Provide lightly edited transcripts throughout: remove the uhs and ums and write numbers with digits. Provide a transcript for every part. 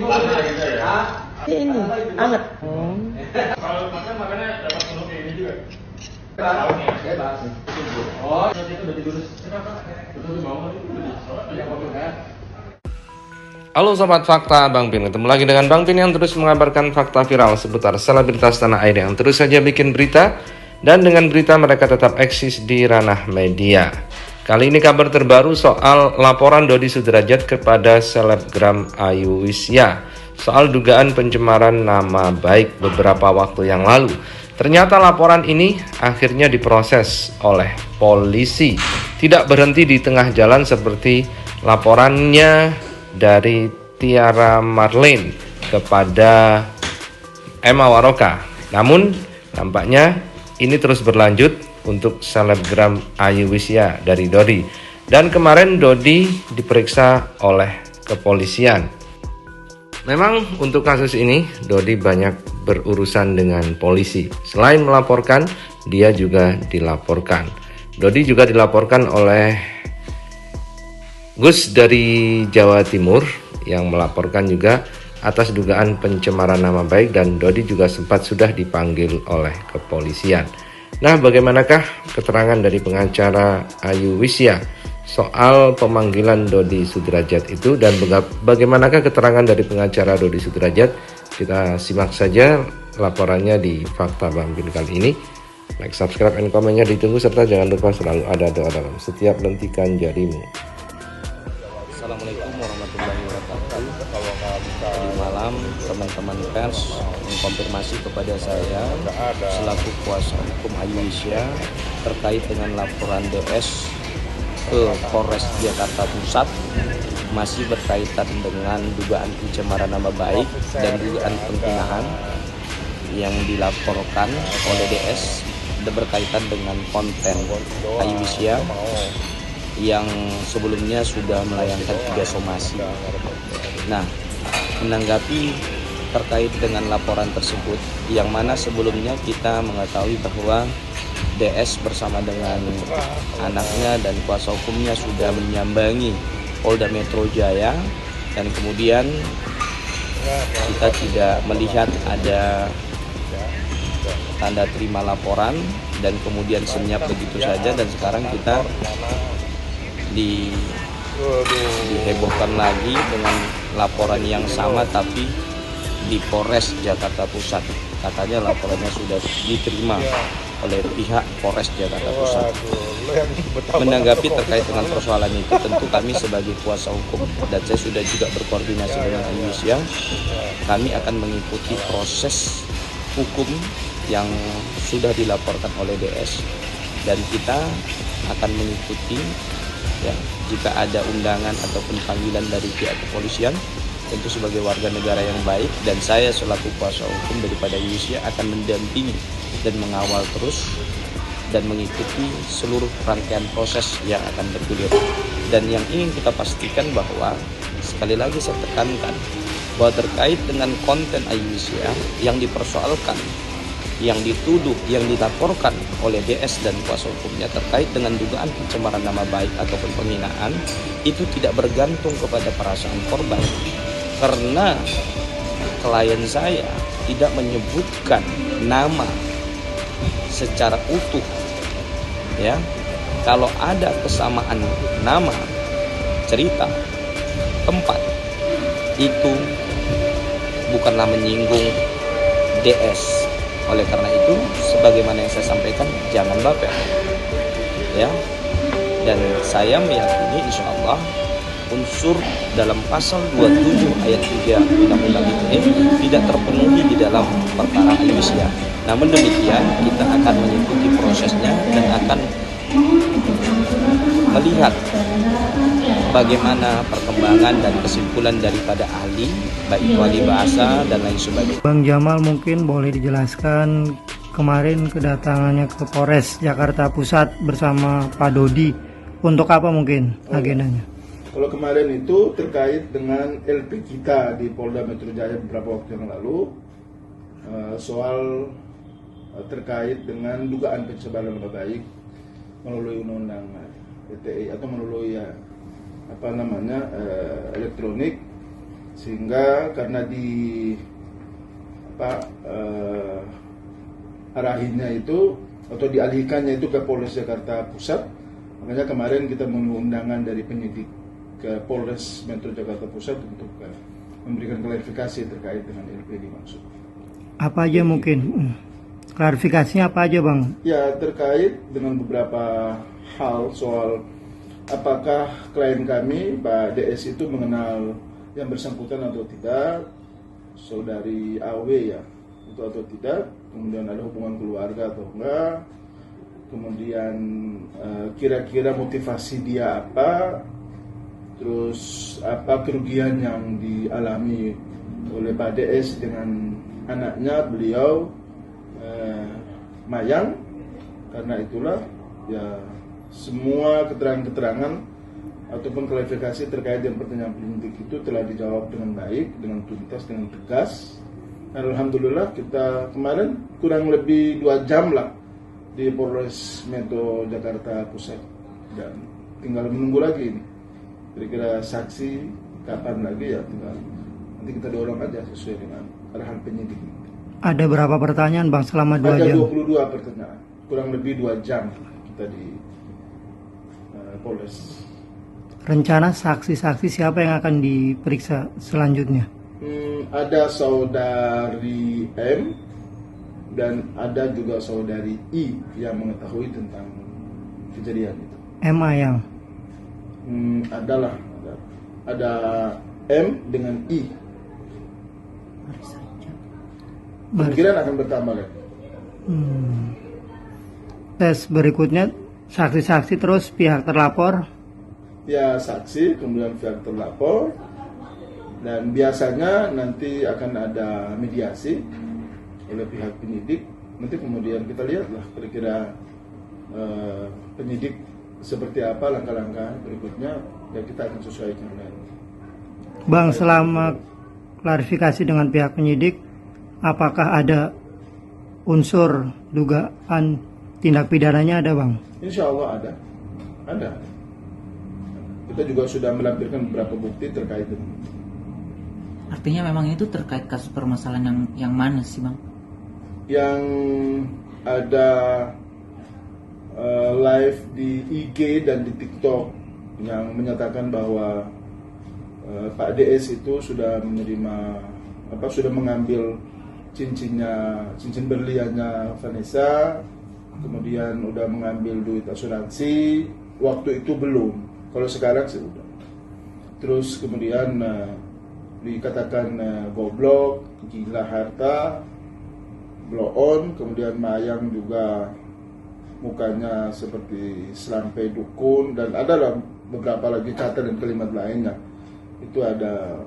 Ini anget. Kalau makan makannya dapat penuh kayak ini juga. Bebas. Oh, nanti itu udah tidur. Kenapa? Betul mau kan? Halo Sobat Fakta, Bang Pin ketemu lagi dengan Bang Pin yang terus mengabarkan fakta viral seputar selebritas tanah air yang terus saja bikin berita. Dan dengan berita mereka tetap eksis di ranah media. Kali ini kabar terbaru soal laporan Dodi Sudrajat kepada selebgram Ayu Wisya soal dugaan pencemaran nama baik beberapa waktu yang lalu. Ternyata laporan ini akhirnya diproses oleh polisi. Tidak berhenti di tengah jalan seperti laporannya dari Tiara Marlene kepada Emma Waroka. Namun nampaknya ini terus berlanjut untuk selebgram Ayu Wisya dari Dodi. Dan kemarin Dodi diperiksa oleh kepolisian. Memang untuk kasus ini Dodi banyak berurusan dengan polisi. Selain melaporkan, dia juga dilaporkan. Dodi juga dilaporkan oleh Gus dari Jawa Timur yang melaporkan juga atas dugaan pencemaran nama baik, dan Dodi juga sempat sudah dipanggil oleh kepolisian. Nah, bagaimanakah keterangan dari pengacara Ayu Wisya soal pemanggilan Dodi Sudrajat itu, dan bagaimanakah keterangan dari pengacara Dodi Sudrajat? Kita simak saja laporannya di Fakta Bang Pin kali ini. Like, subscribe, dan komennya ditunggu, serta jangan lupa selalu ada doa dalam setiap lentikan jarimu. Assalamualaikum warahmatullahi wabarakatuh. Tadi malam teman-teman pers mengkonfirmasi kepada saya selaku kuasa hukum Ayu Wisya terkait dengan laporan DS ke Polres Jakarta Pusat masih berkaitan dengan dugaan pencemaran nama baik dan dugaan penghinaan yang dilaporkan oleh DS dan berkaitan dengan konten Ayu Wisya yang sebelumnya sudah melayangkan 3 somasi. Nah, menanggapi terkait dengan laporan tersebut, yang mana sebelumnya kita mengetahui bahwa DS bersama dengan anaknya dan kuasa hukumnya sudah menyambangi Polda Metro Jaya, dan kemudian kita tidak melihat ada tanda terima laporan dan kemudian senyap begitu saja, dan sekarang kita dihebohkan lagi dengan laporan yang sama tapi di Polres Jakarta Pusat. Katanya laporannya sudah diterima oleh pihak Polres Jakarta Pusat. Menanggapi terkait dengan persoalan itu, tentu kami sebagai kuasa hukum, dan saya sudah juga berkoordinasi dengan Ayu Wisya, kami akan mengikuti proses hukum yang sudah dilaporkan oleh DS, dan kita akan mengikuti ya, jika ada undangan ataupun panggilan dari pihak kepolisian, tentu sebagai warga negara yang baik, dan saya selaku kuasa hukum daripada Ayu Wisya akan mendampingi dan mengawal terus dan mengikuti seluruh rangkaian proses yang akan bergulir. Dan yang ingin kita pastikan bahwa, sekali lagi saya tekankan, bahwa terkait dengan konten Ayu Wisya yang dipersoalkan, yang dituduh, yang dilaporkan oleh DS dan kuasa hukumnya terkait dengan dugaan pencemaran nama baik ataupun penghinaan, itu tidak bergantung kepada perasaan korban, karena klien saya tidak menyebutkan nama secara utuh. Ya, kalau ada kesamaan nama, cerita, tempat, itu bukanlah menyinggung DS. Oleh karena itu, sebagaimana yang saya sampaikan, jangan baper, ya. Dan saya meyakini insya Allah unsur dalam pasal 27 ayat 3 Undang-Undang ITE tidak terpenuhi di dalam perkara Ayu Wisya. Namun demikian, kita akan mengikuti prosesnya dan akan melihat bagaimana perkembangan dan kesimpulan daripada ahli, baik ahli bahasa dan lain sebagainya. Bang Jamal, mungkin boleh dijelaskan kemarin kedatangannya ke Polres Jakarta Pusat bersama Pak Dodi, untuk apa mungkin agendanya? Kalau kemarin itu terkait dengan LP kita di Polda Metro Jaya beberapa waktu yang lalu, soal terkait dengan dugaan pencemaran nama baik melalui undang-undang ITE atau melalui elektronik, sehingga karena arahinnya itu atau dialihkannya itu ke Polres Jakarta Pusat, makanya kemarin kita mengundangkan dari penyidik ke Polres Metro Jakarta Pusat untuk memberikan klarifikasi terkait dengan LP dimaksud. Apa aja mungkin? Klarifikasinya apa aja, Bang? Ya, terkait dengan beberapa hal soal apakah klien kami, Pak DS itu mengenal yang bersangkutan atau tidak, saudari AW ya, itu atau tidak, kemudian ada hubungan keluarga atau enggak, kemudian kira-kira motivasi dia apa, terus apa kerugian yang dialami oleh Pak DS dengan anaknya beliau Mayang. Karena itulah ya semua keterangan-keterangan ataupun klarifikasi terkait dengan pertanyaan penyidik itu telah dijawab dengan baik, dengan tuntas, dengan tegas. Dan alhamdulillah kita kemarin kurang lebih 2 jam lah di Polres Metro Jakarta Pusat, dan tinggal menunggu lagi nih. Kira-kira saksi kapan lagi ya, tinggal nanti kita dorong aja sesuai dengan arahan penyidik. Ada berapa pertanyaan, Bang, selama 2 Ada jam? 22 pertanyaan, kurang lebih 2 jam kita di Polres. Rencana saksi-saksi siapa yang akan diperiksa selanjutnya? Ada saudari M dan ada juga saudari I yang mengetahui tentang kejadian itu. MA yang? Ada M dengan I. Kemungkinan akan bertambah kan? Tes berikutnya saksi-saksi terus pihak terlapor. Ya, saksi, kemudian pihak terlapor, dan biasanya nanti akan ada mediasi oleh pihak penyidik. Nanti kemudian kita lihatlah kira-kira penyidik seperti apa langkah-langkah berikutnya, dan kita akan sesuaikan dengan. Bang, selama klarifikasi dengan pihak penyidik, apakah ada unsur dugaan tindak pidananya ada, Bang? Insya Allah ada. Kita juga sudah melampirkan beberapa bukti terkait dengan itu. Artinya memang itu terkait kasus permasalahan yang mana sih, Bang? Yang ada live di IG dan di TikTok yang menyatakan bahwa Pak DS itu sudah menerima sudah mengambil cincin berliannya Vanessa, kemudian udah mengambil duit asuransi. Waktu itu belum, kalau sekarang sih udah. Terus kemudian dikatakan goblok, gila harta, blow on, kemudian Mayang juga mukanya seperti selampai dukun, dan ada beberapa lagi kata dan kalimat lainnya. Itu ada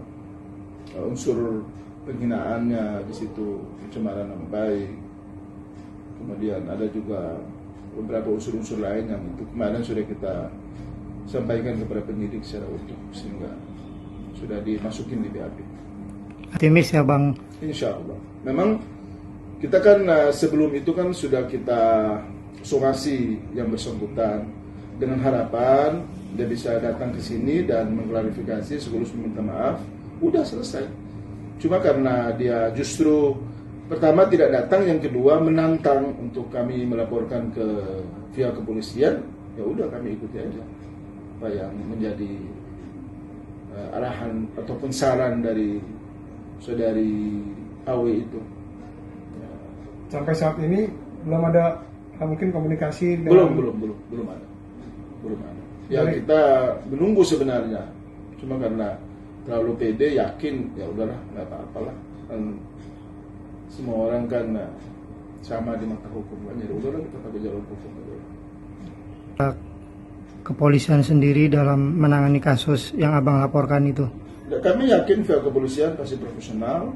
unsur penghinaannya di situ, pencemaran nama baik. Kemudian ada juga beberapa unsur-unsur lain yang itu kemarin sudah kita sampaikan kepada penyidik secara utuh, sehingga sudah dimasukin di BAP. Optimis ya, Bang? Insya Allah. Memang kita kan sebelum itu kan sudah kita somasi yang bersangkutan dengan harapan dia bisa datang ke sini dan mengklarifikasi sekaligus meminta maaf. Udah selesai. Cuma karena dia justru pertama tidak datang, yang kedua menantang untuk kami melaporkan ke pihak kepolisian, ya udah kami ikuti aja apa yang menjadi arahan ataupun saran dari saudari AW itu. Sampai saat ini belum ada mungkin komunikasi dengan... belum ada. Ya kita menunggu sebenarnya, cuma karena terlalu pede yakin ya udahlah nggak apa-apalah, kan semua orang kan sama di mata hukum kan, jadi udahlah kita pakai jalur hukum aja. Kepolisian sendiri dalam menangani kasus yang Abang laporkan itu? Ya, kami yakin pihak kepolisian pasti profesional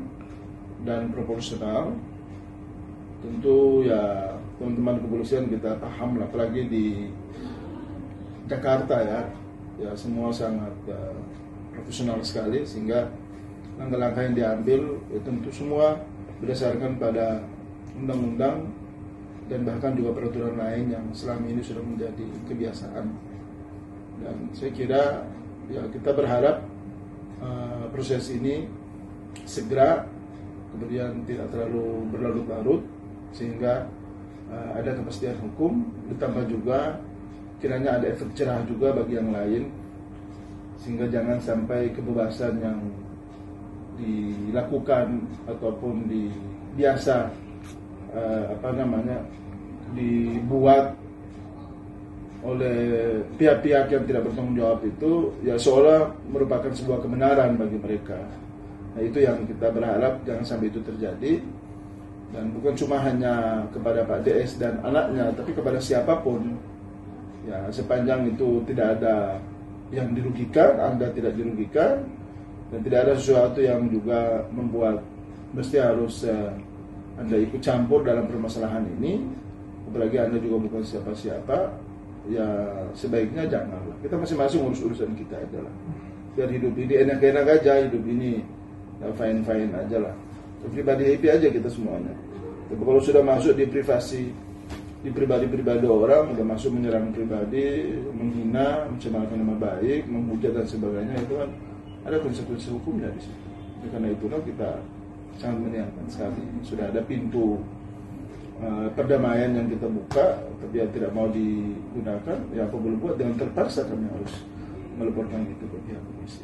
dan proporsional. Tentu ya teman-teman kepolisian kita paham lah, apalagi di Jakarta ya semua sangat profesional sekali, sehingga langkah-langkah yang diambil ya tentu semua berdasarkan pada undang-undang dan bahkan juga peraturan lain yang selama ini sudah menjadi kebiasaan. Dan saya kira ya kita berharap proses ini segera, kemudian tidak terlalu berlarut-larut, sehingga ada kepastian hukum, ditambah juga kiranya ada efek cerah juga bagi yang lain, sehingga jangan sampai kebebasan yang dilakukan ataupun biasa dibuat oleh pihak-pihak yang tidak bertanggung jawab itu ya seolah merupakan sebuah kebenaran bagi mereka. Nah, itu yang kita berharap jangan sampai itu terjadi, dan bukan cuma hanya kepada Pak DS dan anaknya, tapi kepada siapapun ya, sepanjang itu tidak ada yang dirugikan, Anda tidak dirugikan, dan tidak ada sesuatu yang juga membuat mesti harus Anda ikut campur dalam permasalahan ini, apalagi Anda juga bukan siapa-siapa, ya sebaiknya janganlah. Kita masing-masing urus urusan kita aja lah, biar hidup ini enak-enak aja, hidup ini ya fine-fine aja lah, pribadi happy aja kita semuanya. Tapi kalau sudah masuk di privasi, di pribadi-pribadi orang, udah masuk menyerang pribadi, menghina, mencemarkan nama baik, menghujat dan sebagainya, itu kan ada konsekuensi hukumnya di situ. Karena itulah kita sangat menyayangkan sekali sudah ada pintu perdamaian yang kita buka, tapi yang tidak mau digunakan, ya apa boleh buat, dengan terpaksa kami harus melaporkan itu ke pihak polisi.